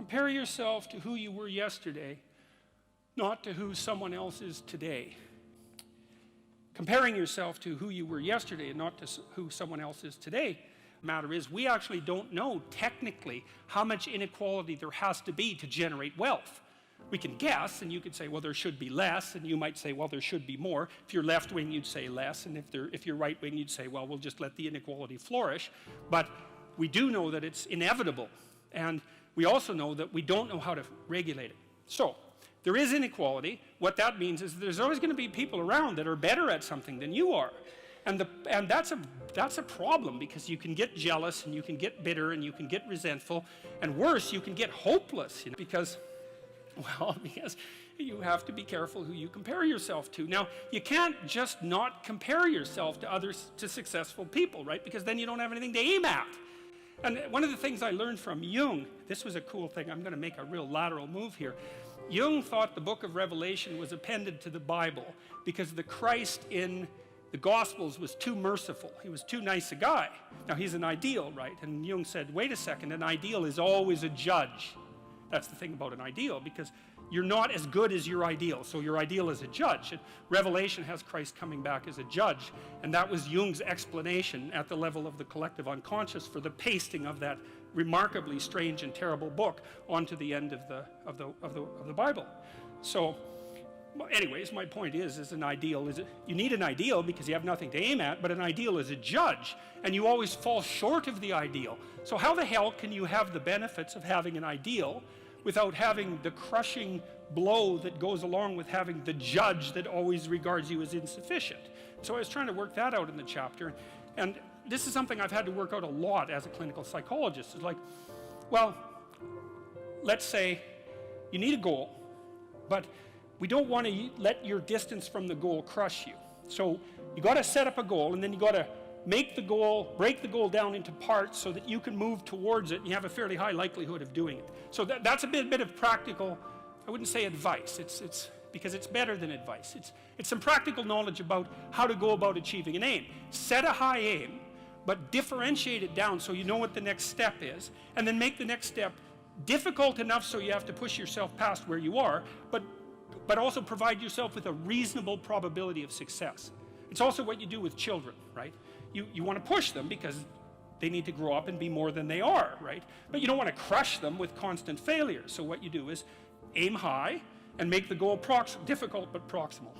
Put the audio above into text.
Compare yourself to who you were yesterday, not to who someone else is today. Comparing yourself to who you were yesterday and not to who someone else is today. The matter is, we actually don't know technically how much inequality there has to be to generate wealth. We can guess, and you could say, well, there should be less, and you might say, well, there should be more. If you're left wing, you'd say less, and if you're right wing, you'd say, well, we'll just let the inequality flourish. But we do know that it's inevitable, and we also know that we don't know how to regulate it. So there is inequality. What that means is there's always going to be people around that are better at something than you are. And that's a problem, because you can get jealous, and you can get bitter, and you can get resentful, and worse, you can get hopeless, because you have to be careful who you compare yourself to. Now, you can't just not compare yourself to successful people, right? Because then you don't have anything to aim at. And one of the things I learned from Jung, this was a cool thing, I'm going to make a real lateral move here. Jung thought the book of Revelation was appended to the Bible because the Christ in the Gospels was too merciful. He was too nice a guy. Now, he's an ideal, right? And Jung said, wait a second, an ideal is always a judge. That's the thing about an ideal, because you're not as good as your ideal, so your ideal is a judge. And Revelation has Christ coming back as a judge, and that was Jung's explanation at the level of the collective unconscious for the pasting of that remarkably strange and terrible book onto the end of the Bible. So, anyways, my point is an ideal you need an ideal because you have nothing to aim at, but an ideal is a judge, and you always fall short of the ideal. So how the hell can you have the benefits of having an ideal without having the crushing blow that goes along with having the judge that always regards you as insufficient? So I was trying to work that out in the chapter, and this is something I've had to work out a lot as a clinical psychologist. It's like, well, let's say you need a goal, but we don't want to let your distance from the goal crush you. So you got to set up a goal, and then you got to break the goal down into parts so that you can move towards it, and you have a fairly high likelihood of doing it. So that's a bit of practical, I wouldn't say advice, it's because it's better than advice. It's some practical knowledge about how to go about achieving an aim. Set a high aim, but differentiate it down so you know what the next step is, and then make the next step difficult enough so you have to push yourself past where you are, but also provide yourself with a reasonable probability of success. It's also what you do with children, right? You want to push them because they need to grow up and be more than they are, right? But you don't want to crush them with constant failure. So what you do is aim high and make the goal difficult but proximal.